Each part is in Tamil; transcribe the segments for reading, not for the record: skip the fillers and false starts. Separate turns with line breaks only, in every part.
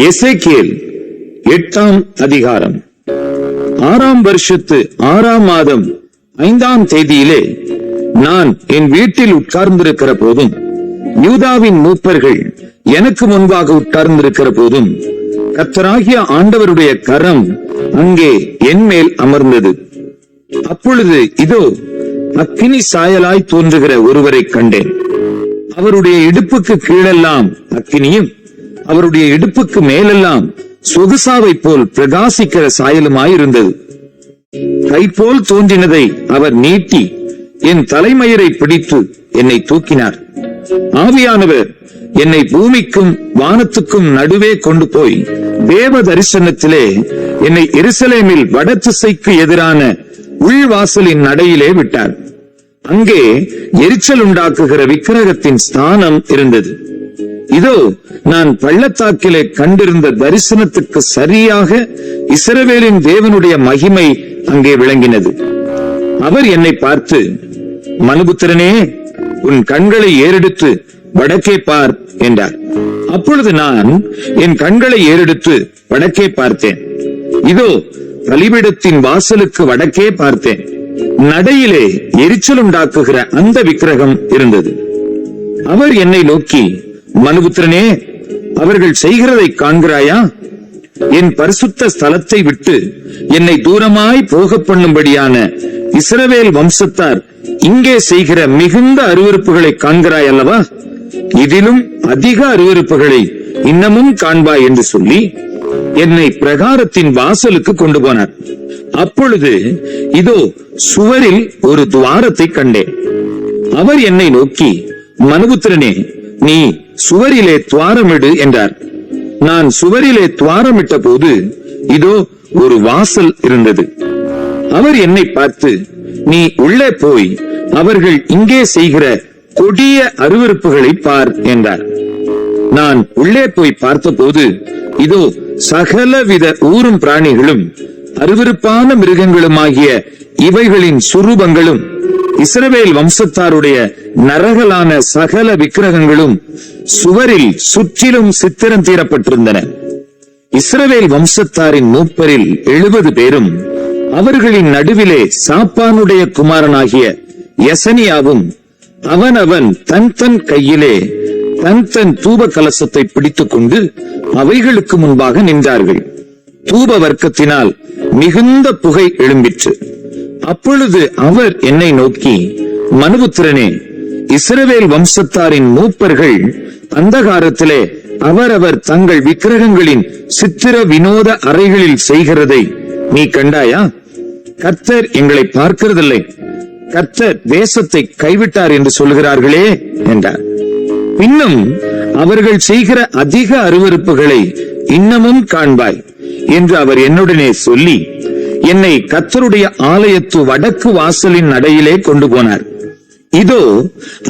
எசேக்கியேல் 8ஆம் அதிகாரம். 6ஆம் வருஷத்து 6ஆம் மாதம் 5ஆம் தேதியிலே நான் என் வீட்டில் உட்கார்ந்திருக்கிற போதும், யூதாவின் மூப்பர்கள் எனக்கு முன்பாக உட்கார்ந்திருக்கிற போதும், கர்த்தராகிய ஆண்டவருடைய கரம் அங்கே என் மேல் அமர்ந்தது. அப்பொழுது இதோ அக்கினி சாயலாய் தோன்றுகிற ஒருவரை கண்டேன். அவருடைய இடுப்புக்கு கீழெல்லாம் அக்கினியும், அவருடைய இடுப்புக்கு மேலெல்லாம் சொகுசாவை போல் பிரகாசிக்கிற சாயலுமாயிருந்தது. கைப்போல் தோன்றினதை அவர் நீட்டி என் தலைமயிரை பிடித்து என்னை தூக்கினார். ஆவியானவர் என்னை பூமிக்கும் வானத்துக்கும் நடுவே கொண்டு போய் தேவ தரிசனத்திலே என்னை எருசலேமில் வடதிசைக்கு எதிரான உள்வாசலின் நடையிலே விட்டார். அங்கே எரிச்சல் உண்டாக்குகிற விக்கிரகத்தின் ஸ்தானம் இருந்தது. இதோ நான் பள்ளத்தாக்கிலே கண்டிருந்த தரிசனத்துக்கு சரியாக இஸ்ரவேலின் தேவனுடைய மகிமை அங்கே விளங்கினது. அவர் என்னை பார்த்து, மனுபுத்திரனே, உன் கண்களை ஏறெடுத்து வடக்கே பார் என்றார். அப்பொழுது நான் என் கண்களை ஏறெடுத்து வடக்கே பார்த்தேன். இதோ பலிபீடத்தின் வாசலுக்கு வடக்கே பார்த்தேன். நடையிலே எரிச்சல் உண்டாக்குகிற அந்த விக்கிரகம் இருந்தது. அவர் என்னை நோக்கி, மனுபுத்திரனே, அவர்கள் செய்கிறதை காண்கிறாயா? என் பரிசுத்த ஸ்தலத்தை விட்டு என்னை தூரமாய் போக பண்ணும்படியான இஸ்ரவேல் வம்சத்தார் இங்கே செய்கிற மிகுந்த அருவருப்புகளை காண்கிறாய் அல்லவா? இதிலும் அதிக அருவருப்புகளை இன்னமும் காண்பாய் என்று சொல்லி என்னை பிரகாரத்தின் வாசலுக்கு கொண்டு போனார். அப்பொழுது இதோ சுவரில் ஒரு துவாரத்தை கண்டேன். அவர் என்னை நோக்கி, மனுபுத்திரனே, நீ சுவரிலே துவாரமிடு என்றார். நான் சுவரிலே துவாரமிட்ட போது இதோ ஒரு வாசல் இருந்தது. அவர் என்னை பார்த்து, நீ உள்ளே போய் அவர்கள் இங்கே செய்கிற கொடிய அருவருப்புகளை பார் என்றார். நான் உள்ளே போய் பார்த்தபோது இதோ சகலவித ஊரும் பிராணிகளும் அருவருப்பான மிருகங்களுமாகிய இவைகளின் சுரூபங்களும் இஸ்ரவேல் வம்சத்தாருடைய நரகலான சகல விக்கிரகங்களும் சுவரில் சுற்றிலும் சித்திரம் தீரப்பட்டிருந்தன. இஸ்ரவேல் வம்சத்தாரின் மூப்பரில் 70 பேரும் அவர்களின் நடுவிலே சாப்பானுடைய குமாரனாகிய யசனியாவும் அவன் தன் கையிலே தன் தூப கலசத்தை பிடித்துக் கொண்டு அவைகளுக்கு முன்பாக நின்றார்கள். தூப வர்க்கத்தினால் மிகுந்த புகை எழும்பிற்று. அப்பொழுது அவர் என்னை நோக்கி, மனுபுத்திரனே, இஸ்ரவேல் வம்சத்தாரின் மூப்பர்கள் அந்தகாரத்திலே அவரவர் தங்கள் விக்கிரகங்களின் சித்திர வினோத அறைகளில் செய்கிறதை நீ கண்டாயா? கர்த்தர் எங்களை பார்க்கிறதில்லை, கர்த்தர் தேசத்தை கைவிட்டார் என்று சொல்கிறார்களே என்றார். இன்னும் அவர்கள் செய்கிற அதிக அருவருப்புகளை இன்னமும் காண்பாய் என்று அவர் என்னுடனே சொல்லி என்னை கர்த்தருடைய ஆலயத்து வடக்கு வாசலின் நடையிலே கொண்டு போனார். இதோ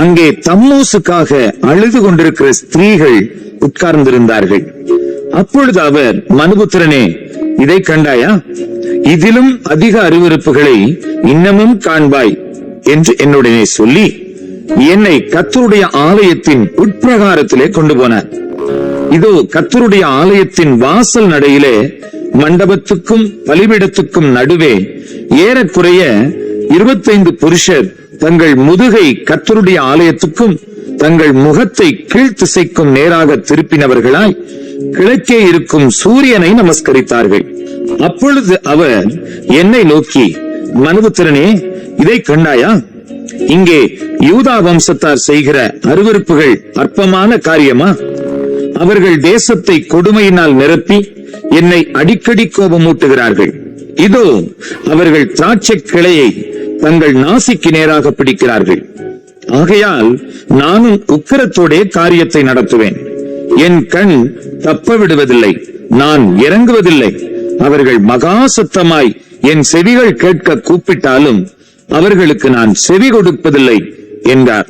அங்கே தம்மூசுக்காக அழுது கொண்டிருக்கிற ஸ்திரீகள் உட்கார்ந்திருந்தார்கள். அப்பொழுது அவர், மனுபுத்திரனே, இதை கண்டாயா? இதிலும் அதிக அருவருப்புகளை இன்னமும் காண்பாய் என்று என்னுடனே சொல்லி என்னை கர்த்தருடைய ஆலயத்தின் உட்பிரகாரத்திலே கொண்டு போனார். இதோ கர்த்தருடைய ஆலயத்தின் வாசல் நடையிலே மண்டபத்துக்கும் பலிபீடத்துக்கும் நடுவே ஏறக்குறைய 25 புருஷர் தங்கள் முதுகை கர்த்தருடைய ஆலயத்துக்கும் தங்கள் முகத்தை கீழ்த்திசைக்கும் நேராக திருப்பினவர்களாய் கிழக்கே இருக்கும் சூரியனை நமஸ்கரித்தார்கள். அப்பொழுது அவர் என்னை நோக்கி, மனுபுத்திரனே, இதை கண்டாயா? இங்கே யூதா வம்சத்தார் செய்கிற அருவருப்புகள் அற்பமான காரியமா? அவர்கள் தேசத்தை கொடுமையினால் நிரப்பி என்னை அடிக்கடி கோபமூட்டுகிறார்கள். இதோ அவர்கள் திராட்சை கிளையை தங்கள் நாசிக்கு நேராக பிடிக்கிறார்கள். ஆகையால் நானும் உக்கிரத்தோடே காரியத்தை நடத்துவேன். என் கண் தப்ப விடுவதில்லை, நான் இறங்குவதில்லை. அவர்கள் மகா சத்தமாய் என் செவிகள் கேட்க கூப்பிட்டாலும் அவர்களுக்கு நான் செவி கொடுப்பதில்லை என்றார்.